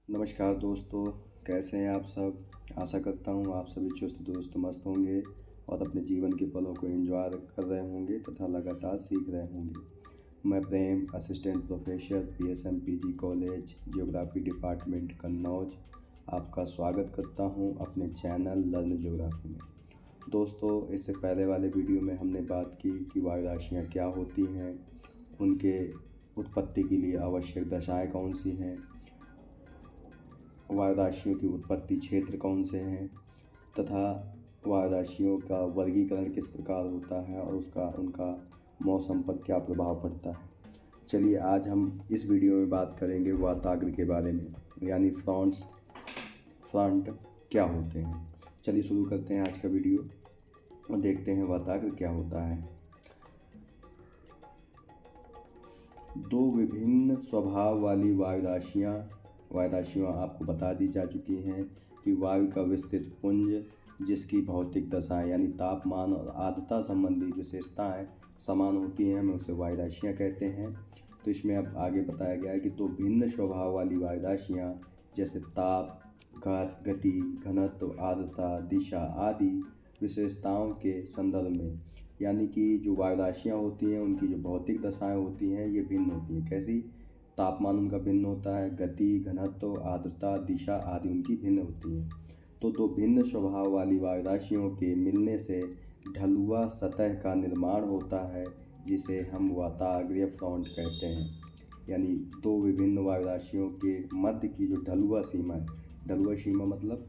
नमस्कार दोस्तों, कैसे हैं आप सब। आशा करता हूँ आप सभी चुस्त दुरुस्त मस्त होंगे और अपने जीवन के पलों को एंजॉय कर रहे होंगे तथा लगातार सीख रहे होंगे। मैं Prem, assistant professor, PSMPG college, geography department, Kannauj, आपका स्वागत करता हूँ अपने चैनल लर्न ज्योग्राफी में। दोस्तों, इससे पहले वाले वीडियो में हमने बात की कि वायु राशियाँ क्या होती हैं, उनके उत्पत्ति के लिए आवश्यक दशाएँ कौन सी हैं, वायु राशियों की उत्पत्ति क्षेत्र कौन से हैं तथा वायु राशियों का वर्गीकरण किस प्रकार होता है और उनका मौसम पर क्या प्रभाव पड़ता है। चलिए आज हम इस वीडियो में बात करेंगे वाताग्र के बारे में, यानी फ्रंट क्या होते हैं। चलिए शुरू करते हैं आज का वीडियो और देखते हैं वाताग्र क्या होता है। दो विभिन्न स्वभाव वाली वायु राशियाँ आपको बता दी जा चुकी हैं कि वायु का विस्तृत पुंज जिसकी भौतिक दशाएं यानी तापमान और आर्द्रता संबंधी विशेषताएं समान होती हैं, हमें उसे वायु राशियाँ कहते हैं। तो इसमें अब आगे बताया गया है कि दो भिन्न स्वभाव वाली वायु राशियाँ जैसे ताप, गति, घनत्व, आर्द्रता, दिशा आदि विशेषताओं के संदर्भ में, यानी कि जो वायु राशियाँ होती हैं उनकी जो भौतिक दशाएं होती हैं ये भिन्न होती हैं। कैसी? तापमान उनका भिन्न होता है, गति, घनत्व, आर्द्रता, दिशा आदि उनकी भिन्न होती हैं। तो दो भिन्न स्वभाव वाली वायु राशियों के मिलने से ढलुआ सतह का निर्माण होता है जिसे हम वाताग्रीय फ्रंट कहते हैं। यानी दो विभिन्न वायु राशियों के मध्य की जो ढलुआ सीमा है, ढलुआ सीमा मतलब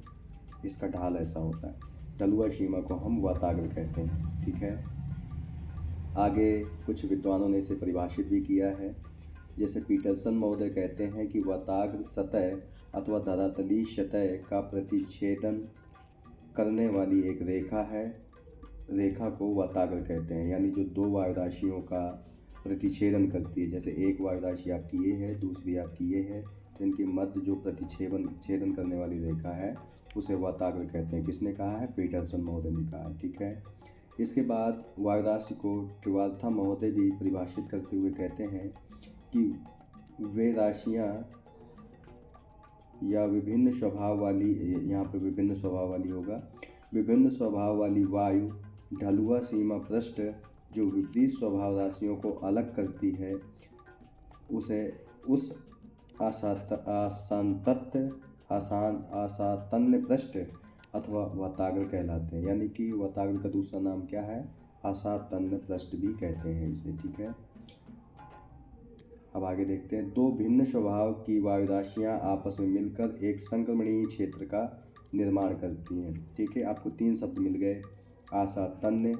इसका ढाल ऐसा होता है, ढलुआ सीमा को हम वाताग्र कहते हैं। ठीक है, आगे कुछ विद्वानों ने इसे परिभाषित भी किया है। जैसे पीटरसन महोदय कहते हैं कि वाताग्र सतह अथवा धरातलीय सतह का प्रतिच्छेदन करने वाली एक रेखा है, रेखा को वाताग्र कहते हैं। यानी जो दो वायु राशियों का प्रतिच्छेदन करती है, जैसे एक वायु राशि आपकी ये है, दूसरी आपकी ये है, तो इनके मध्य जो छेदन करने वाली रेखा है उसे वाताग्र कहते हैं। किसने कहा है? पीटरसन महोदय ने कहा है। ठीक है, इसके बाद वायु राशि को ट्रिवाल्था महोदय भी परिभाषित करते हुए कहते हैं कि वे राशियाँ या विभिन्न स्वभाव वाली, यहाँ पे विभिन्न स्वभाव वाली होगा, विभिन्न स्वभाव वाली वायु ढलुआ सीमा पृष्ठ जो विपरीत स्वभाव राशियों को अलग करती है उसे उस आसातन्य पृष्ठ अथवा वाताग्र कहलाते हैं। यानी कि वाताग्र का दूसरा नाम क्या है? आसातन्य पृष्ठ भी कहते हैं इसे। ठीक है, अब आगे देखते हैं। दो भिन्न स्वभाव की वायु राशियाँ आपस में मिलकर एक संक्रमणीय क्षेत्र का निर्माण करती हैं। ठीक है, आपको तीन शब्द मिल गए, आसातन्य,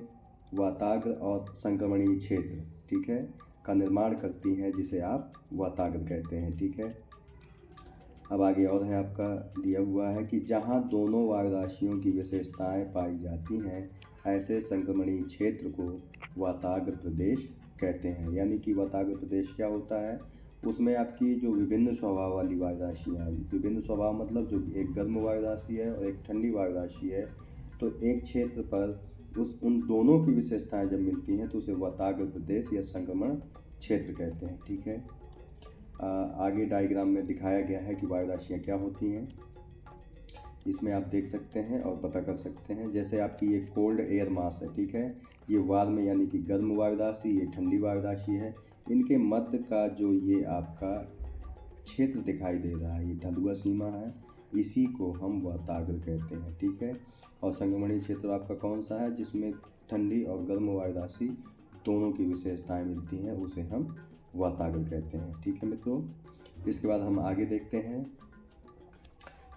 वाताग्र और संक्रमणीय क्षेत्र। ठीक है, का निर्माण करती हैं जिसे आप वाताग्र कहते हैं। ठीक है, अब आगे और है आपका दिया हुआ है कि जहाँ दोनों वायु राशियों की विशेषताएं पाई जाती हैं ऐसे संक्रमणीय क्षेत्र को वाताग्र प्रदेश कहते हैं। यानी कि वाताग्र प्रदेश क्या होता है? उसमें आपकी जो विभिन्न स्वभाव वाली वायु राशियाँ, विभिन्न स्वभाव मतलब जो एक गर्म वायु राशि है और एक ठंडी वायु राशि है, तो एक क्षेत्र पर उन दोनों की विशेषताएं जब मिलती हैं तो उसे वाताग्र प्रदेश या संक्रमण क्षेत्र कहते हैं। ठीक है, आगे डायग्राम में दिखाया गया है कि वायु राशियाँ क्या होती हैं, इसमें आप देख सकते हैं और पता कर सकते हैं। जैसे आपकी ये कोल्ड एयर मास है, ठीक है, ये वार्म यानी कि गर्म वायु राशि, ये ठंडी वायु राशि है। इनके मध्य का जो ये आपका क्षेत्र दिखाई दे रहा है, ये ढलुआ सीमा है, इसी को हम वाताग्र कहते हैं। ठीक है, और संक्रमणीय क्षेत्र आपका कौन सा है? जिसमें ठंडी और गर्म वायु राशि दोनों की विशेषताएं मिलती हैं, उसे हम वाताग्र कहते हैं। ठीक है मित्रों, इसके बाद हम आगे देखते हैं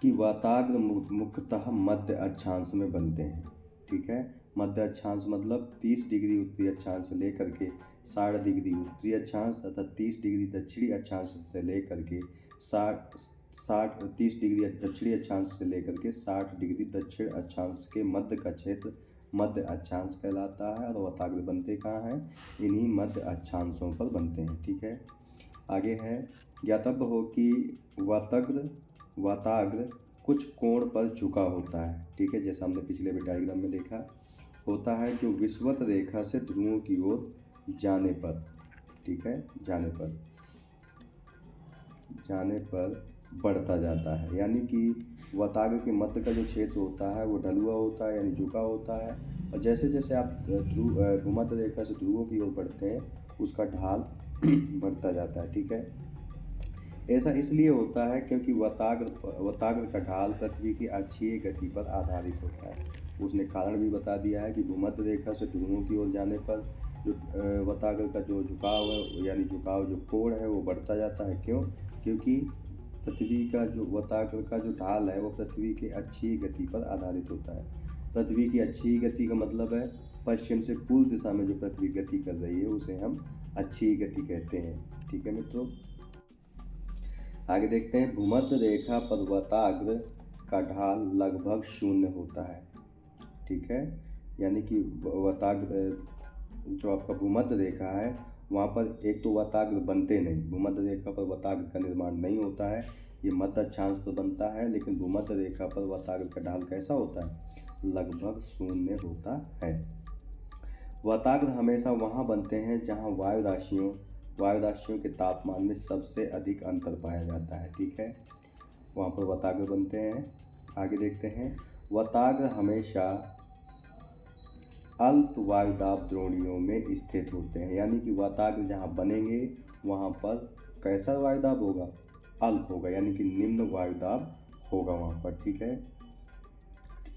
कि वाताग्र मुख्यतः मध्य अक्षांश में बनते हैं। ठीक है, मध्य अक्षांश मतलब 30 डिग्री उत्तरी अक्षांश से लेकर के 60 डिग्री उत्तरी अक्षांश तथा 30 डिग्री दक्षिणी अक्षांश से लेकर के 30 डिग्री दक्षिणी अक्षांश से लेकर के 60 डिग्री दक्षिण अक्षांश के मध्य का क्षेत्र मध्य अक्षांश कहलाता है। और वाताग्र बनते कहाँ हैं? इन्हीं मध्य अक्षांशों पर बनते हैं। ठीक है, आगे है, ज्ञातव्य हो कि वाताग्र कुछ कोण पर झुका होता है। ठीक है, जैसा हमने पिछले भी डायग्राम में देखा होता है, जो विषुवत रेखा से ध्रुवों की ओर जाने पर, ठीक है, जाने पर बढ़ता जाता है। यानी कि वताग्र के मध्य का जो क्षेत्र होता है वो ढलुआ होता है यानी झुका होता है, और जैसे जैसे आप भूमध्य रेखा से ध्रुवों की ओर बढ़ते हैं उसका ढाल बढ़ता जाता है। ठीक है, ऐसा इसलिए होता है क्योंकि वताग्र का ढाल पृथ्वी की अक्षीय गति पर आधारित होता है। उसने कारण भी बता दिया है कि भूमध्य रेखा से ध्रुवों की ओर जाने पर जो वताग्र का जो झुकाव है यानी झुकाव जो कोण है वो बढ़ता जाता है। क्यों? क्योंकि पृथ्वी का जो वताग्र का जो ढाल है वो पृथ्वी के अक्षीय गति पर आधारित होता है। पृथ्वी की अक्षीय गति का मतलब है पश्चिम से पूर्व दिशा में जो पृथ्वी गति कर रही है उसे हम अक्षीय गति कहते हैं। ठीक है मित्रों, आगे देखते हैं। भूमध्य रेखा पर वताग्र का ढाल लगभग 0 होता है। ठीक है, यानी कि वताग्र जो आपका भूमध्य रेखा है वहाँ पर एक तो वताग्र बनते नहीं, भूमध्य रेखा पर वताग्र का निर्माण नहीं होता है, ये मध्य अक्षांश पर बनता है। लेकिन भूमध्य रेखा पर वताग्र का ढाल कैसा होता है? लगभग 0 होता है। वताग्र हमेशा वहाँ बनते हैं जहाँ वायु राशियों के तापमान में सबसे अधिक अंतर पाया जाता है। ठीक है, वहाँ पर वताग्र बनते हैं। आगे देखते हैं। वताग्र हमेशा अल्प वायुदाब द्रोणियों में स्थित होते हैं, यानी कि वताग्र जहाँ बनेंगे वहाँ पर कैसा वायुदाब होगा? अल्प होगा, यानी कि निम्न वायुदाब होगा वहाँ पर। ठीक है,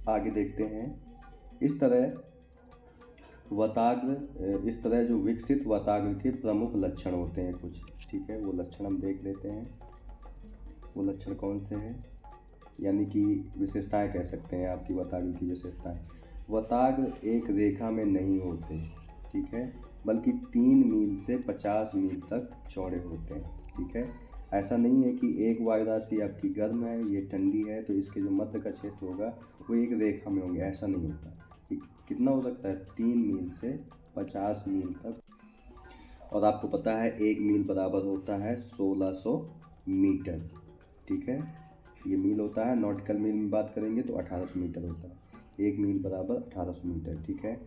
आगे देखते हैं। इस तरह जो विकसित वताग्र के प्रमुख लक्षण होते हैं कुछ। ठीक है, वो लक्षण हम देख लेते हैं। वो लक्षण कौन से हैं, यानी कि विशेषताएं कह सकते हैं आपकी वताग्र की विशेषताएं। वताग्र एक रेखा में नहीं होते, ठीक है, बल्कि 3 मील से 50 मील तक चौड़े होते हैं। ठीक है, ऐसा नहीं है कि एक वायु राशि आपकी गर्म है, ये ठंडी है, तो इसके जो मध्य का क्षेत्र होगा वो एक रेखा में होंगे, ऐसा नहीं होता। कितना हो सकता है? 3 मील से 50 मील तक। और आपको पता है 1 मील बराबर होता है 1600 मीटर। ठीक है, ये मील होता है, नॉटिकल मील में बात करेंगे तो 1800 मीटर होता है। 1 मील बराबर 1800 मीटर। ठीक है,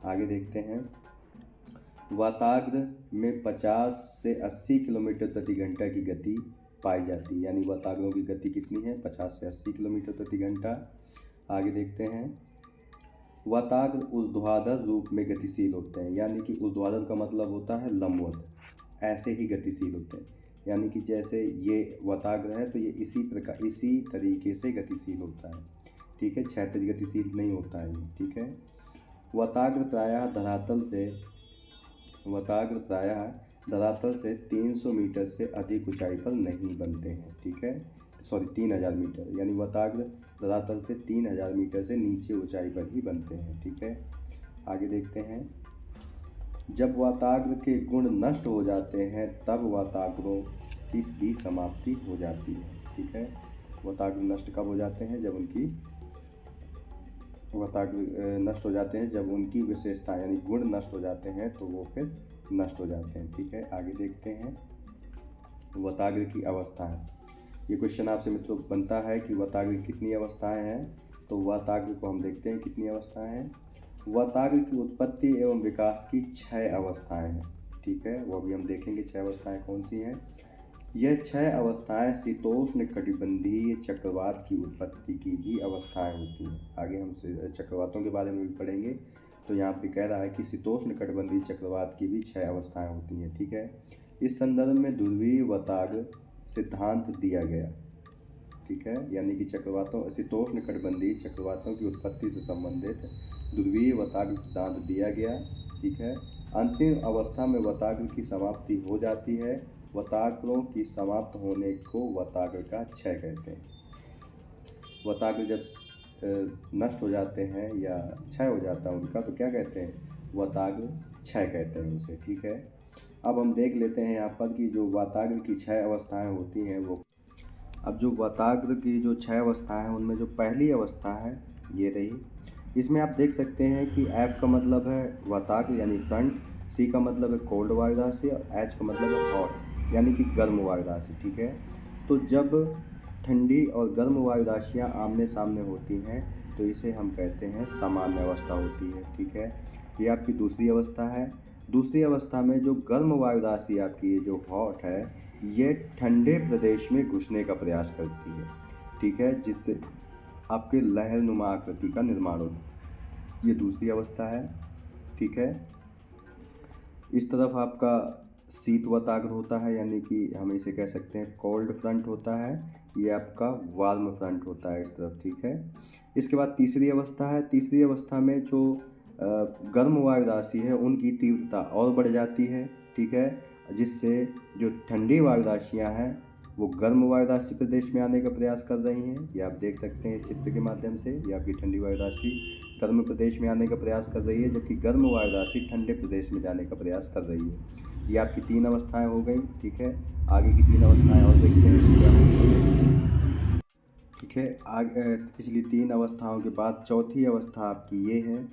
आगे देखते हैं। वताग्र में 50 से 80 किलोमीटर प्रति घंटा की गति पाई जाती है, यानी वताग्रों की गति कितनी है? 50 से 80 किलोमीटर प्रति घंटा। आगे देखते हैं। वताग्र ऊर्ध्वाधर रूप में गतिशील होते हैं, यानी कि ऊर्ध्वाधर का मतलब होता है लंबवत, ऐसे ही गतिशील होते हैं। यानी कि जैसे ये वताग्र है तो ये इसी तरीके से गतिशील होता है। ठीक है, क्षैतिज गतिशील नहीं होता है ये। ठीक है, वताग्र प्रायः धरातल से 300 मीटर से अधिक ऊंचाई पर नहीं बनते हैं। ठीक है, 3000 मीटर, यानी वताग्र धरातल से 3000 मीटर से नीचे ऊंचाई पर ही बनते हैं। ठीक है, आगे देखते हैं। जब वताग्र के गुण नष्ट हो जाते हैं तब वताग्रों की भी समाप्ति हो जाती है। ठीक है, वताग्र नष्ट कब हो जाते हैं? जब उनकी विशेषता यानी गुण नष्ट हो जाते हैं तो वो फिर नष्ट हो जाते हैं। ठीक है, आगे देखते हैं। वताग्र की अवस्थाएं। ये क्वेश्चन आपसे मित्रों बनता है कि वताग्र की कितनी अवस्थाएं हैं, तो वताग्र को हम देखते हैं कितनी अवस्थाएं हैं। वताग्र की उत्पत्ति एवं विकास की 6 अवस्थाएं हैं। ठीक है, वो भी हम देखेंगे 6 अवस्थाएं कौन सी हैं। यह 6 अवस्थाएं शीतोष्ण कटिबंधीय चक्रवात की उत्पत्ति की भी अवस्थाएं होती हैं। आगे हम चक्रवातों के बारे में भी पढ़ेंगे, तो यहाँ पे कह रहा है कि शीतोष्ण कटिबंधीय चक्रवात की भी 6 अवस्थाएं होती हैं। ठीक है, इस संदर्भ में ध्रुवीय वताग्र सिद्धांत दिया गया। ठीक है, यानी कि शीतोष्ण कटिबंधीय चक्रवातों की उत्पत्ति से संबंधित ध्रुवीय वताग्र सिद्धांत दिया गया। ठीक है, अंतिम अवस्था में वताग्र की समाप्ति हो जाती है। वताग्रों की समाप्त होने को वताग्र का क्षय कहते हैं। वताग्र जब नष्ट हो जाते हैं या क्षय हो जाता है उनका, तो क्या कहते हैं? वताग्र क्षय कहते हैं उसे। ठीक है, अब हम देख लेते हैं यहाँ पर कि जो वताग्र की 6 अवस्थाएं होती हैं वो। अब जो वताग्र की जो 6 अवस्थाएं हैं उनमें जो पहली अवस्था है ये रही। इसमें आप देख सकते हैं कि F का मतलब है वताग्र यानी फ्रंट, C का मतलब है कोल्ड वायु राशि और H का मतलब है हॉट यानी कि गर्म वायु राशि। ठीक है, तो जब ठंडी और गर्म वायु राशियाँ आमने सामने होती हैं तो इसे हम कहते हैं सामान्य अवस्था होती है। ठीक है, ये आपकी दूसरी अवस्था है। दूसरी अवस्था में जो गर्म वायु राशि आपकी जो हॉट है ये ठंडे प्रदेश में घुसने का प्रयास करती है, ठीक है, जिससे आपके लहरनुमा आकृति का निर्माण होता है। ये दूसरी अवस्था है, ठीक है। इस तरफ आपका शीत वताग्र होता है, यानी कि हम इसे कह सकते हैं कोल्ड फ्रंट होता है। ये आपका वार्म फ्रंट होता है इस तरफ, ठीक है। इसके बाद तीसरी अवस्था है। तीसरी अवस्था में जो गर्म वायु राशि है उनकी तीव्रता और बढ़ जाती है, ठीक है, जिससे जो ठंडी वायु राशियाँ हैं वो गर्म वायु राशि प्रदेश में आने का प्रयास कर रही हैं। ये आप देख सकते हैं इस चित्र के माध्यम से। ये आपकी ठंडी वायु राशि गर्म प्रदेश में आने का प्रयास कर रही है, जबकि गर्म वायु राशि ठंडे प्रदेश में जाने का प्रयास कर रही है। ये आपकी 3 अवस्थाएं हो गई, ठीक है। आगे की 3 अवस्थाएं और देखते हैं क्या होगी, ठीक है। आगे पिछली 3 अवस्थाओं के बाद चौथी अवस्था आपकी ये है।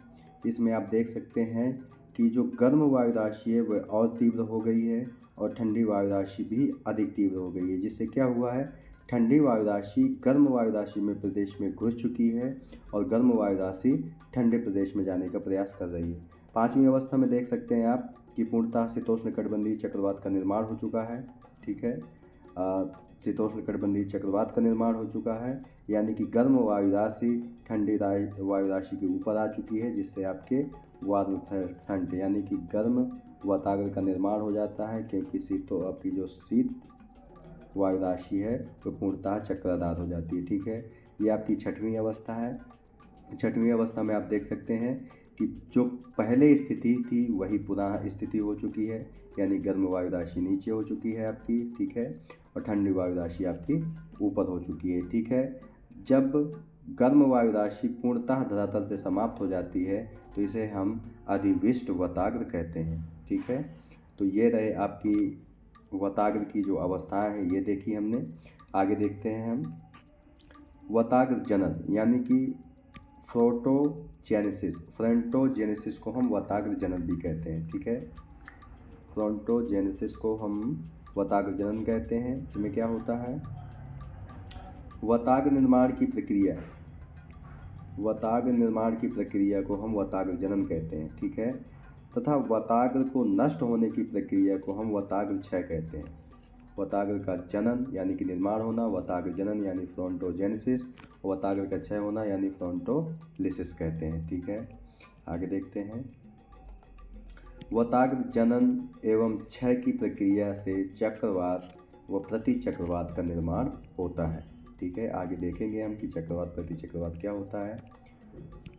इसमें आप देख सकते हैं कि जो गर्म वायु राशि है वह और तीव्र हो गई है और ठंडी वायु राशि भी अधिक तीव्र हो गई है, जिससे क्या हुआ है, ठंडी वायु राशि गर्म वायु राशि में प्रदेश में घुस चुकी है और गर्म वायु राशि ठंडे प्रदेश में जाने का प्रयास कर रही है। 5वीं अवस्था में देख सकते हैं आप कि पूर्णतः शीतोष्णकटिबंधीय चक्रवात का निर्माण हो चुका है, ठीक है। शीतोष्णकटिबंधीय चक्रवात का निर्माण हो चुका है, यानी कि गर्म वायु राशि ठंडी वायु राशि के ऊपर आ चुकी है, जिससे आपके वार्म फ्रंट यानी कि गर्म वाताग्र का निर्माण हो जाता है, क्योंकि आपकी जो शीत वायु राशि है वो पूर्णतः चक्राधार हो जाती है, ठीक है। ये आपकी 6वीं अवस्था है। 6वीं अवस्था में आप देख सकते हैं कि जो पहले स्थिति थी वही पुनः स्थिति हो चुकी है, यानी गर्म वायु राशि नीचे हो चुकी है आपकी, ठीक है, और ठंडी वायु राशि आपकी ऊपर हो चुकी है, ठीक है। जब गर्म वायु राशि पूर्णतः धरातल से समाप्त हो जाती है तो इसे हम अधिविष्ट वताग्र कहते हैं, ठीक है। तो ये रहे आपकी वताग्र की जो अवस्थाएं हैं, ये देखी हमने। आगे देखते हैं हम वताग्र जनन, यानी कि फ्रंटोजेनेसिस को हम वताग्र जनन भी कहते हैं, ठीक है। फ्रंटोजेनेसिस को हम वताग्र जनन कहते हैं। इसमें क्या होता है, वताग्र निर्माण की प्रक्रिया को हम वताग्र जनन कहते हैं, ठीक है, तथा वताग्र को नष्ट होने की प्रक्रिया को हम वताग्र क्षय कहते हैं। वताग्र का जनन यानी कि निर्माण होना, वताग्र जनन यानी फ्रंटोजेनेसिस, वताग्र का क्षय होना यानी फ्रंटोलिसिस कहते हैं, ठीक है। आगे देखते हैं वताग्र जनन एवं क्षय की प्रक्रिया से चक्रवात व प्रतिचक्रवात का निर्माण होता है, ठीक है। आगे देखेंगे हम कि चक्रवात प्रतिचक्रवात क्या होता है।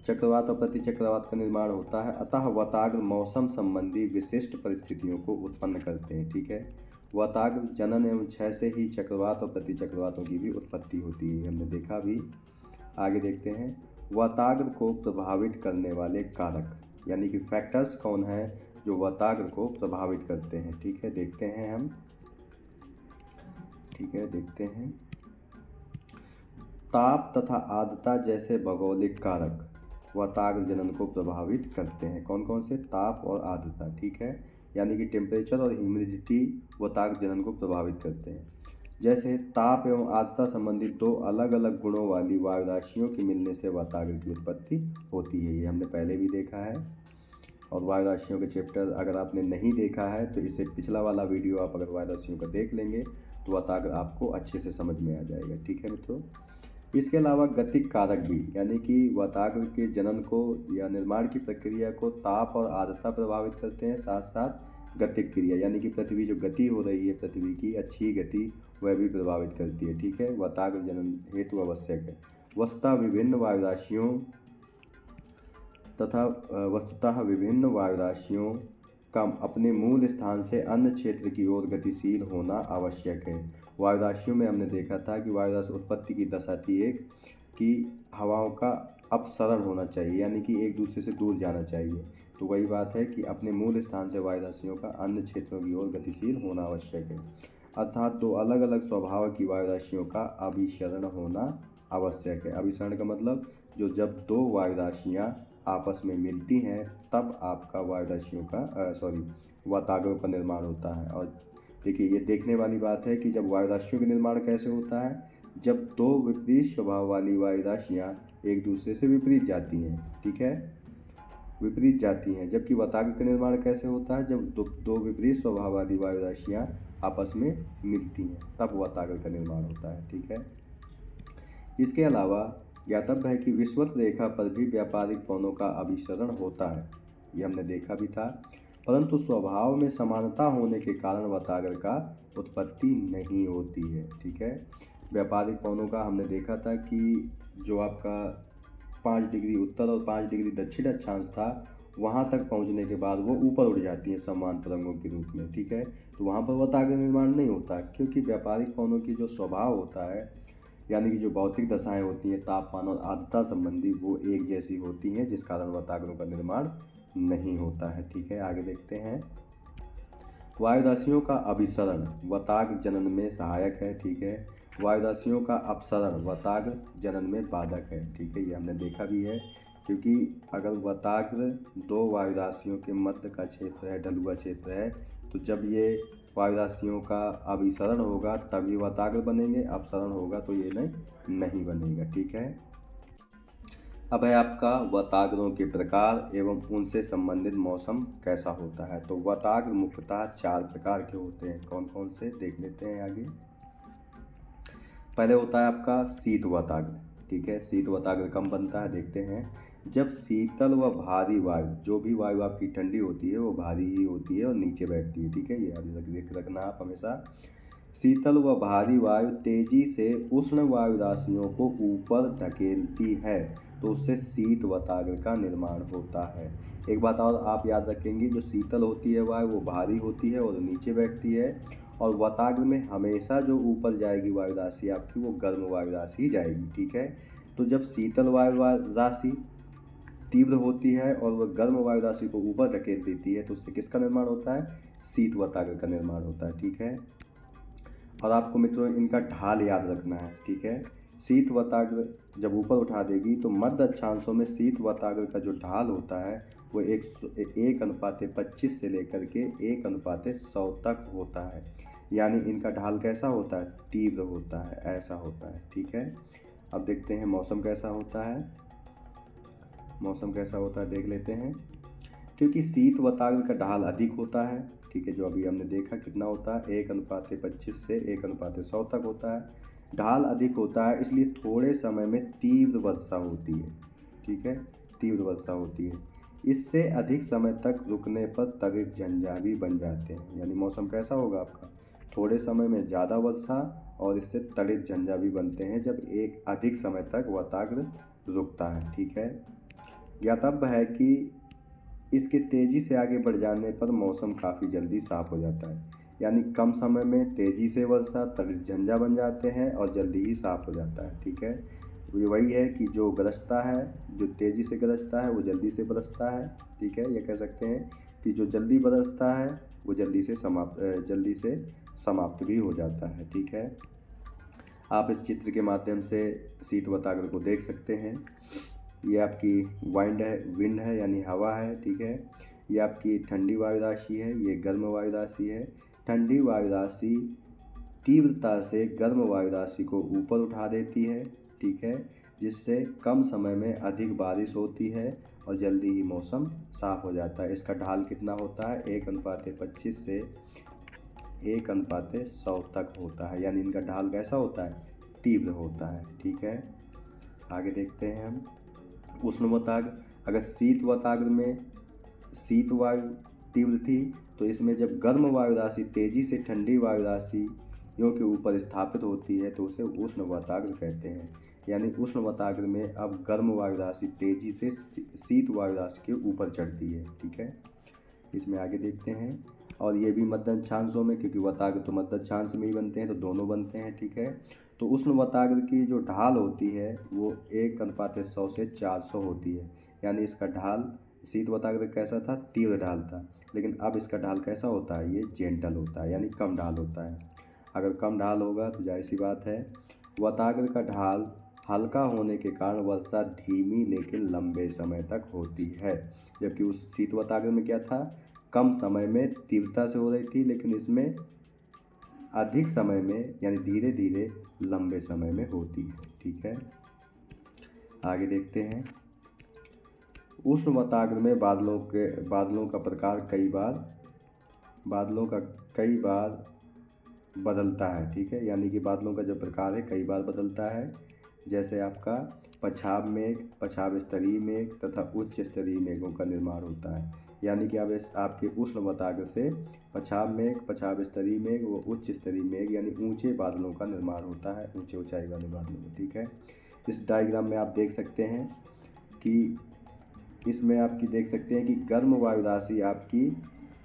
चक्रवात और प्रतिचक्रवात का निर्माण होता है, अतः वताग्र मौसम संबंधी विशिष्ट परिस्थितियों को उत्पन्न करते हैं, ठीक है। वताग्र जनन एवं क्षय से ही चक्रवात और प्रतिचक्रवातों की भी उत्पत्ति होती है, हमने देखा भी। आगे देखते हैं वताग्र को प्रभावित करने वाले कारक, यानी कि फैक्टर्स कौन है जो वताग्र को प्रभावित करते हैं, ठीक है, देखते हैं हम, ठीक है, देखते हैं। ताप तथा आर्द्रता जैसे भौगोलिक कारक वताग्र जनन को प्रभावित करते हैं। कौन कौन से, ताप और आर्द्रता, ठीक है, यानी कि टेम्परेचर और ह्यूमिडिटी वताग्र जनन को प्रभावित करते हैं। जैसे ताप एवं आर्द्रता संबंधित 2 अलग अलग गुणों वाली वायु राशियों के मिलने से वताग्र की उत्पत्ति होती है, ये हमने पहले भी देखा है। और वायु राशियों के चैप्टर अगर आपने नहीं देखा है तो इससे पिछला वाला वीडियो आप अगर वायु राशियों का देख लेंगे तो वताग्र आपको अच्छे से समझ में आ जाएगा, ठीक है मित्रों। इसके अलावा गतिक कारक भी, यानी कि वताग्र के जनन को या निर्माण की प्रक्रिया को ताप और आर्द्रता प्रभावित करते हैं, साथ साथ गतिक क्रिया यानी कि पृथ्वी जो गति हो रही है, पृथ्वी की अच्छी गति, वह भी प्रभावित करती है, ठीक है। वताग्र जनन हेतु आवश्यक है। वस्तुतः विभिन्न वायु राशियों का अपने मूल स्थान से अन्य क्षेत्र की ओर गतिशील होना आवश्यक है। वायु राशियों में हमने देखा था कि वायु राशि उत्पत्ति की दशा थी एक कि हवाओं का अपसरण होना चाहिए, यानी कि एक दूसरे से दूर जाना चाहिए। तो वही बात है कि अपने मूल स्थान से वायु राशियों का अन्य क्षेत्रों की ओर गतिशील होना आवश्यक है, अर्थात 2 अलग अलग स्वभाव की वायु राशियों का अभिसरण होना आवश्यक है। अभिसरण का मतलब जब 2 वायु राशियाँ आपस में मिलती हैं तब आपका वायु राशियों का वताग्रों का निर्माण होता है। और देखिए ये देखने वाली बात है कि जब वायु राशियों का निर्माण कैसे होता है, जब 2 विपरीत स्वभाव वाली वायु राशियाँ एक दूसरे से विपरीत जाती हैं, ठीक है, विपरीत जाती हैं। जबकि वताग्र का निर्माण कैसे होता है, जब 2 विपरीत स्वभाव वाली वायु राशियाँ आपस में मिलती हैं, तब वताग्र का निर्माण होता है। ठीक है। इसके अलावा ज्ञातव्य है कि विषुवत रेखा पर भी व्यापारिक कोणों का अभिसरण होता है, ये हमने देखा भी था, परंतु स्वभाव में समानता होने के कारण वताग्र का उत्पत्ति नहीं होती है। ठीक है। व्यापारिक कोणों का हमने देखा था कि जो आपका 5 डिग्री उत्तर और 5 डिग्री दक्षिण अक्षांश था, वहाँ तक पहुँचने के बाद वो ऊपर उठ जाती हैं समान तरंगों के रूप में। ठीक है। तो वहाँ पर वताग्र निर्माण नहीं होता, क्योंकि व्यापारिक कोणों की जो स्वभाव होता है, यानी कि जो भौतिक दशाएं होती हैं तापमान और आर्द्रता संबंधी, वो एक जैसी होती हैं, जिस कारण वताग्रों का निर्माण नहीं होता है। ठीक है। आगे देखते हैं। वायुराशियों का अभिसरण वताग्र जनन में सहायक है। ठीक है। वायुराशियों का अपसरण वताग्र जनन में बाधक है। ठीक है। ये हमने देखा भी है, क्योंकि अगर वताग्र दो वायुराशियों के मध्य का क्षेत्र है, ढलुआ क्षेत्र है, तो जब ये वायुराशियों का अभिसरण होगा तभी वताग्र बनेंगे, अपसरण होगा तो ये नहीं बनेगा। ठीक है। अब है आपका वताग्रों के प्रकार एवं उनसे संबंधित मौसम कैसा होता है। तो वताग्र मुख्यतः 4 प्रकार के होते हैं। कौन कौन से देख लेते हैं आगे। पहले होता है आपका शीत वताग्र। ठीक है। शीत वताग्र कम बनता है, देखते हैं। जब शीतल व भारी वायु, जो भी वायु आपकी ठंडी होती है वो भारी ही होती है और नीचे बैठती है। ठीक है। ये याद रखना आप हमेशा। शीतल व भारी वायु तेजी से उष्ण वायु राशियों को ऊपर धकेलती है, तो उससे शीत वताग्र का निर्माण होता है। एक बात और आप याद रखेंगे, जो शीतल होती है वायु वो भारी होती है और नीचे बैठती है, और वताग्र में हमेशा जो ऊपर जाएगी वायु राशि आपकी, वो गर्म वायु राशि ही जाएगी। ठीक है। तो जब शीतल वायु राशि तीव्र होती है और वह गर्म वायु राशि को ऊपर धकेल देती है, तो उससे किसका निर्माण होता है, शीत वताग्र का निर्माण होता है। ठीक है। और आपको मित्रों इनका ढाल याद रखना है। ठीक है। शीत वताग्र जब ऊपर उठा देगी तो मध्य अक्षांशों में शीत वताग्र का जो ढाल होता है वो 1:25 से लेकर के 1:100 तक होता है। यानी इनका ढाल कैसा होता है, तीव्र होता है, ऐसा होता है। ठीक है। अब देखते हैं मौसम कैसा होता है। मौसम कैसा होता है देख लेते हैं। क्योंकि शीत वताग्र का ढाल अधिक होता है, ठीक है, जो अभी हमने देखा कितना होता है, 1:25 से 1:100 तक होता है। ढाल अधिक होता है, इसलिए थोड़े समय में तीव्र वर्षा होती है। ठीक है। तीव्र वर्षा होती है। इससे अधिक समय तक रुकने पर तरित झंझा भी बन जाते हैं। यानी मौसम कैसा होगा आपका, थोड़े समय में ज़्यादा वर्षा और इससे तरित झंझा भी बनते हैं जब एक अधिक समय तक वताग्र रुकता है। ठीक है। ज्ञातव्य है कि इसके तेज़ी से आगे बढ़ जाने पर मौसम काफ़ी जल्दी साफ हो जाता है। यानी कम समय में तेज़ी से वर्षा, तरित झंझा बन जाते हैं और जल्दी ही साफ हो जाता है। ठीक है। ये वही है कि जो गरजता है, जो तेज़ी से गरजता है वो जल्दी से बरसता है। ठीक है। ये कह सकते हैं कि जो जल्दी बरसता है वो जल्दी से समाप्त भी हो जाता है। ठीक है। आप इस चित्र के माध्यम से शीत वताग्र को देख सकते हैं। ये आपकी विंड है यानी हवा है। ठीक है। ये आपकी ठंडी वायु राशि है, ये गर्म वायु राशि है। ठंडी वायु राशि तीव्रता से गर्म वायु राशि को ऊपर उठा देती है। ठीक है। जिससे कम समय में अधिक बारिश होती है और जल्दी ही मौसम साफ हो जाता है। इसका ढाल कितना होता है, 1:25 से 1:100 तक होता है। यानी इनका ढाल कैसा होता है, तीव्र होता है। ठीक है। आगे देखते हैं हम उष्ण वताग्र। अगर शीत वताग्र में शीत वायु तीव्र थी, तो इसमें जब गर्म वायु राशि तेजी से ठंडी वायु राशियों के ऊपर स्थापित होती है तो उसे उष्ण वताग्र कहते हैं। यानी उष्ण वताग्र में अब गर्म वायु राशि तेजी से शीत वायु राशि के ऊपर चढ़ती है। ठीक है। इसमें आगे देखते हैं। और ये भी मध्य अक्षांशों में, क्योंकि वताग्र तो मध्य अक्षांश में ही बनते हैं, तो दोनों बनते हैं। ठीक है। तो उष्ण वताग्र की जो ढाल होती है वो 1:100 से 400 होती है। यानी इसका ढाल, शीत वताग्र कैसा था, तीव्र ढाल था, लेकिन अब इसका ढाल कैसा होता है, ये जेंटल होता है, यानी कम ढाल होता है। अगर कम ढाल होगा तो जाहिर सी बात है वताग्र का ढाल हल्का होने के कारण वर्षा धीमी लेकिन लंबे समय तक होती है। जबकि उस शीत वताग्र में क्या था, कम समय में तीव्रता से हो रही थी, लेकिन इसमें अधिक समय में यानी धीरे धीरे लंबे समय में होती है। ठीक है। आगे देखते हैं। उष्ण वताग्र में बादलों का प्रकार कई बार बदलता है, ठीक है। यानी कि बादलों का जो प्रकार है कई बार बदलता है। जैसे आपका पछाव मेघ, पछाव स्तरीय मेघ तथा उच्च स्तरीय मेघों का निर्माण होता है। यानी कि अब इस आपके उष्ण वताग्र से पछाव मेघ, पछाव स्तरीय मेघ व उच्च स्तरीय मेघ यानी ऊंचे बादलों का निर्माण होता है, ऊंचे ऊंचाई वाले बादलों में, ठीक है। इस डायग्राम में आप देख सकते हैं कि इसमें आपकी देख सकते हैं कि गर्म वायु राशि आपकी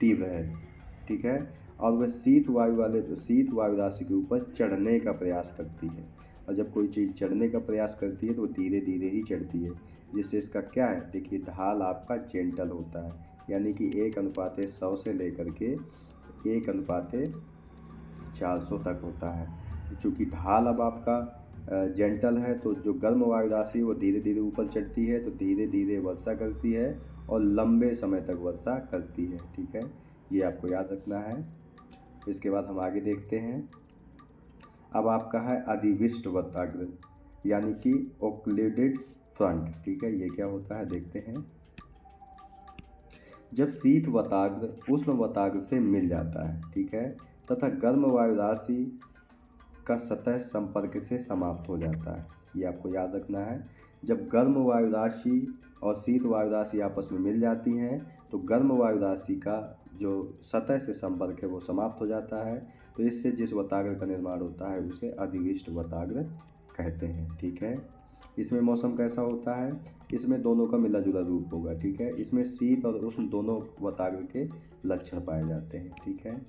तीव्र है, ठीक है, और वह शीत वायु राशि के ऊपर चढ़ने का प्रयास करती है। और जब कोई चीज़ चढ़ने का प्रयास करती है तो धीरे धीरे ही चढ़ती है, जिससे इसका क्या है, देखिए ढाल आपका जेंटल होता है, यानी कि 1:100 से लेकर के 1:400 तक होता है। चूँकि ढाल अब आपका जेंटल है तो जो गर्म वायु राशि वो धीरे धीरे ऊपर चढ़ती है, तो धीरे धीरे वर्षा करती है और लंबे समय तक वर्षा करती है, ठीक है। ये आपको याद रखना है। इसके बाद हम आगे देखते हैं। अब आपका है अधिविष्ट वताग्र यानी कि ओक्लूडेड फ्रंट, ठीक है। ये क्या होता है देखते हैं। जब शीत वताग्र उष्ण वताग्र से मिल जाता है, ठीक है, तथा गर्म वायु राशि का सतह संपर्क से समाप्त हो जाता है, ये आपको याद रखना है। जब गर्म वायु राशि और शीत वायु राशि आपस में मिल जाती हैं तो गर्म वायु राशि का जो सतह से संपर्क है वो समाप्त हो जाता है, तो इससे जिस वताग्र का निर्माण होता है उसे अधिविष्ट वताग्र कहते हैं, ठीक है। इसमें मौसम कैसा होता है, इसमें दोनों का मिला जुला रूप होगा, ठीक है। इसमें शीत और उष्ण दोनों वताग्र के लक्षण पाए जाते हैं, ठीक है।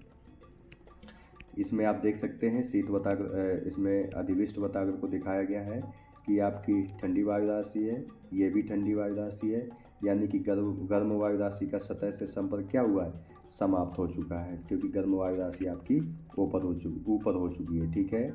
इसमें आप देख सकते हैं शीत वताग्र, इसमें अधिविष्ट वताग्र को दिखाया गया है कि आपकी ठंडी वायु राशि है, ये भी ठंडी वायु राशि है, यानी कि गर्म वायु राशि का सतह से संपर्क क्या हुआ है, समाप्त हो चुका है, क्योंकि गर्म वायु राशि आपकी ऊपर हो चुकी है, ठीक है।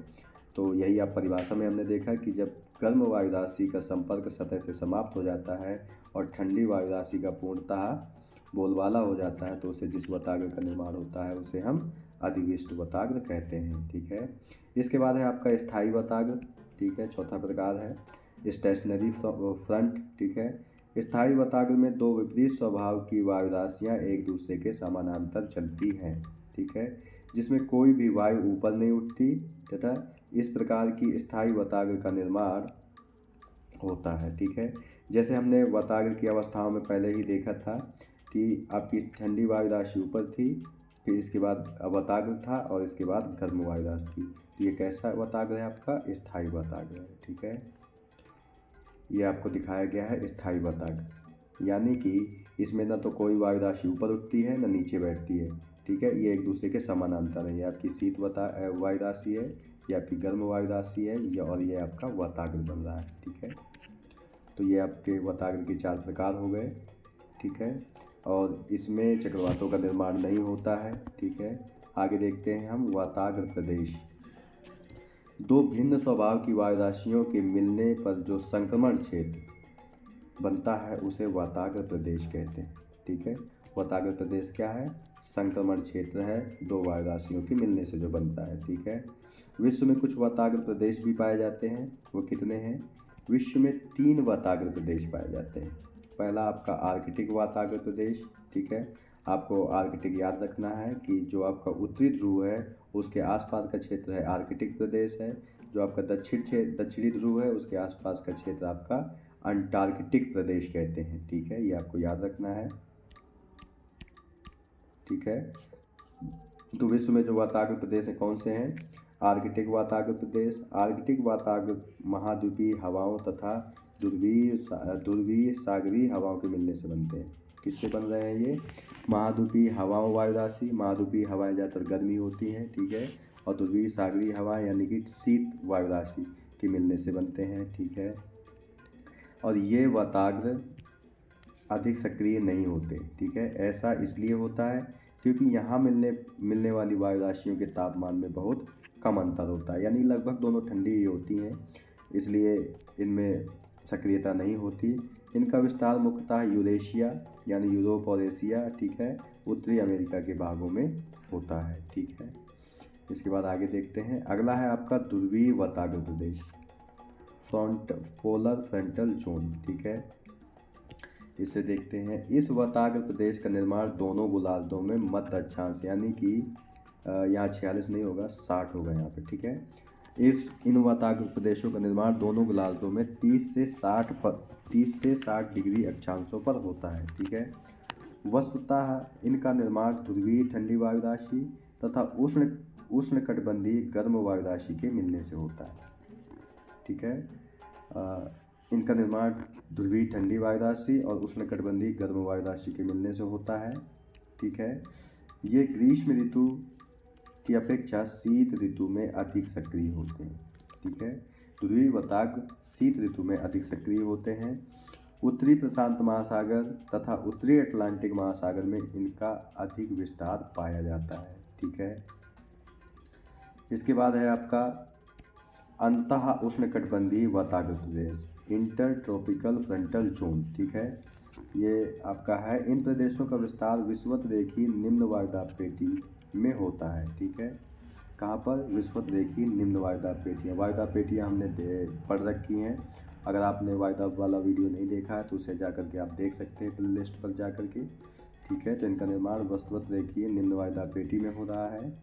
तो यही आप परिभाषा में हमने देखा कि जब गर्म वायु राशि का संपर्क सतह से समाप्त हो जाता है और ठंडी वायु राशि का पूर्णतः बोलबाला हो जाता है तो उसे जिस वताग्र का निर्माण होता है उसे हम अधिविष्ट वताग्र कहते हैं, ठीक है। इसके बाद है आपका स्थायी वताग्र, ठीक है, चौथा प्रकार है स्टेशनरी फ्रंट, ठीक है। स्थायी वताग्र में दो विपरीत स्वभाव की वायु राशियाँ एक दूसरे के समानांतर चलती हैं, ठीक है, जिसमें कोई भी वायु ऊपर नहीं उठती तथा इस प्रकार की स्थायी वताग्र का निर्माण होता है, ठीक है। जैसे हमने वताग्र की अवस्थाओं में पहले ही देखा था कि आपकी ठंडी वायु राशि ऊपर थी, फिर इसके बाद वताग्र था और इसके बाद गर्म वायु राशि थी। तो ये कैसा वताग्र है आपका, स्थायी वताग्र है, ठीक है। ये आपको दिखाया गया है स्थायी वताग्र, यानी कि इसमें ना तो कोई वायु राशि ऊपर उठती है ना नीचे बैठती है, ठीक है। ये एक दूसरे के समानांतर है, ये आपकी शीत वायु राशि है, ये आपकी गर्म वायु राशि है, और ये आपका वताग्र बन रहा है, ठीक है। तो ये आपके वताग्र के 4 प्रकार हो गए, ठीक है, और इसमें चक्रवातों का निर्माण नहीं होता है, ठीक है। आगे देखते हैं हम वताग्र प्रदेश। दो भिन्न स्वभाव की वायु राशियों के मिलने पर जो संक्रमण क्षेत्र बनता है उसे वताग्र प्रदेश कहते हैं, ठीक है। वताग्र प्रदेश क्या है, संक्रमण क्षेत्र है, दो वायु राशियों के मिलने से जो बनता है, ठीक है। विश्व में कुछ वताग्र प्रदेश भी पाए जाते हैं, वो कितने हैं, विश्व में 3 वताग्र प्रदेश पाए जाते हैं। पहला आपका आर्कटिक वताग्र प्रदेश, ठीक है। आपको आर्कटिक याद रखना है कि जो आपका उत्तरी ध्रुव है उसके आसपास का क्षेत्र है आर्कटिक प्रदेश है, जो आपका दक्षिणी ध्रुव है उसके आसपास का क्षेत्र आपका अंटार्कटिक प्रदेश कहते हैं, ठीक है। ये आपको याद रखना है, ठीक है। तो विश्व में जो वताग्र प्रदेश है कौन से हैं, आर्कटिक वताग्र प्रदेश। आर्कटिक वताग्र महाद्वीपीय हवाओं तथा ध्रुवीय सागरीय हवाओं के मिलने से बनते हैं। किससे बन रहे हैं ये, महाद्वीपीय हवाओं वायु राशि, महाद्वीपीय हवाएं ज़्यादातर गर्मी होती हैं, ठीक है, और ध्रुवीय सागरीय हवाएं यानी कि शीत वायु राशि के मिलने से बनते हैं, ठीक है। और ये वताग्र अधिक सक्रिय नहीं होते, ठीक है। ऐसा इसलिए होता है क्योंकि यहाँ मिलने वाली वायु राशियों के तापमान में बहुत कम अंतर होता है, यानी लगभग दोनों ठंडी ही होती हैं, इसलिए इनमें सक्रियता नहीं होती। इनका विस्तार मुख्यतः यूरेशिया यानी यूरोप और एशिया, ठीक है, उत्तरी अमेरिका के भागों में होता है, ठीक है। इसके बाद आगे देखते हैं। अगला है आपका ध्रुवीय वताग्र प्रदेश, पोलर फ्रंटल जोन, ठीक है। इसे देखते हैं। इस वताग्र प्रदेश का निर्माण दोनों गोलार्धों में मध्य अक्षांश यानी कि यहाँ 46 नहीं होगा, 60 होगा यहाँ पे, ठीक है। इन वाताग्र प्रदेशों का निर्माण दोनों गोलार्धों में 30 से 60 डिग्री अक्षांशों पर होता है, ठीक है। वस्तुतः इनका निर्माण ध्रुवीय ठंडी वायुराशि तथा उष्णकटिबंधीय गर्म वायुराशि के मिलने से होता है, ठीक है। इनका निर्माण ध्रुवीय ठंडी वायुराशि और उष्णकटिबंधीय गर्म वायुराशि के मिलने से होता है, ठीक है। ये ग्रीष्म ऋतु की अपेक्षा शीत ऋतु में अधिक सक्रिय होते हैं, ठीक है। ध्रुवीय वताग्र शीत ऋतु में अधिक सक्रिय होते हैं। उत्तरी प्रशांत महासागर तथा उत्तरी अटलांटिक महासागर में इनका अधिक विस्तार पाया जाता है, ठीक है। इसके बाद है आपका अंतः उष्णकटिबंधीय वताग्र प्रदेश, इंटर ट्रॉपिकल फ्रंटल जोन, ठीक है। ये आपका है। इन प्रदेशों का विस्तार विषुवत रेखीय निम्न वायुदाब पेटी में होता है, ठीक है। कहाँ पर? विषुवत रेखीय निम्न वायुदाब पेटियाँ। वायुदाब पेटियाँ हमने पढ़ रखी हैं। अगर आपने वायुदाब वाला वीडियो नहीं देखा है तो उसे जाकर के आप देख सकते हैं प्ले लिस्ट पर जाकर के, ठीक है। तो इनका निर्माण विषुवत रेखीय निम्न वायुदाब पेटी में हो रहा है।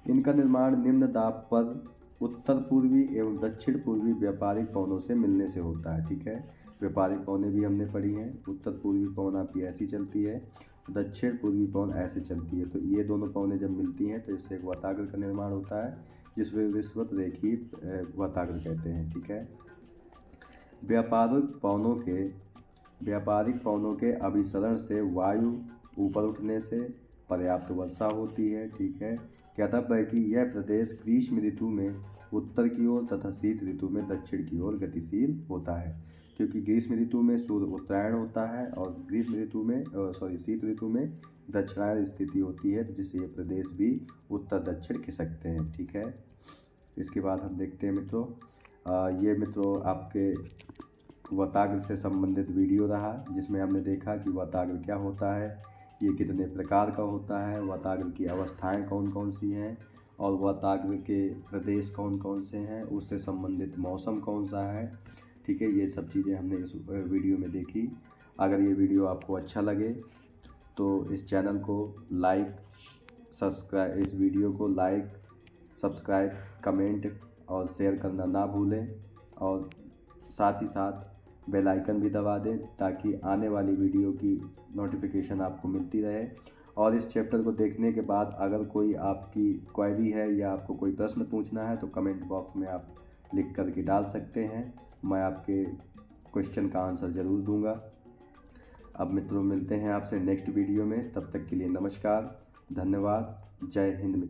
इनका निर्माण निम्न दाब पर उत्तर पूर्वी एवं दक्षिण पूर्वी व्यापारिक पवनों से मिलने से होता है, ठीक है। व्यापारिक पवनें भी हमने पढ़ी हैं। उत्तर पूर्वी पवन आपकी ऐसी चलती है, दक्षिण पूर्वी पवन ऐसे चलती है। तो ये दोनों पवनें जब मिलती हैं तो इससे एक वताग्र का निर्माण होता है, जिसमें विषुवत रेखीय वताग्र कहते हैं, ठीक है। व्यापारिक पवनों के अभिसरण से वायु ऊपर उठने से पर्याप्त वर्षा होती है, ठीक है। ज्ञातव्य है कि यह प्रदेश ग्रीष्म ऋतु में उत्तर की ओर तथा शीत ऋतु में दक्षिण की ओर गतिशील होता है, क्योंकि ग्रीष्म ऋतु में सूर्य उत्तरायण होता है और शीत ऋतु में दक्षिणायन स्थिति होती है, तो जिससे ये प्रदेश भी उत्तर दक्षिण खिसकते हैं, ठीक है। इसके बाद हम देखते हैं मित्रों, ये मित्रों आपके वताग्र से संबंधित वीडियो रहा, जिसमें हमने देखा कि वताग्र क्या होता है, ये कितने प्रकार का होता है, वताग्र की अवस्थाएं कौन कौन सी हैं और वताग्र के प्रदेश कौन कौन से हैं, उससे संबंधित मौसम कौन सा है, ठीक है। ये सब चीज़ें हमने इस वीडियो में देखी। अगर ये वीडियो आपको अच्छा लगे तो इस चैनल को लाइक सब्सक्राइब इस वीडियो को लाइक सब्सक्राइब कमेंट और शेयर करना ना भूलें, और साथ ही साथ बेल आइकन भी दबा दें ताकि आने वाली वीडियो की नोटिफिकेशन आपको मिलती रहे। और इस चैप्टर को देखने के बाद अगर कोई आपकी क्वेरी है या आपको कोई प्रश्न पूछना है तो कमेंट बॉक्स में आप लिख कर के डाल सकते हैं, मैं आपके क्वेश्चन का आंसर ज़रूर दूंगा। अब मित्रों मिलते हैं आपसे नेक्स्ट वीडियो में, तब तक के लिए नमस्कार, धन्यवाद, जय हिंद।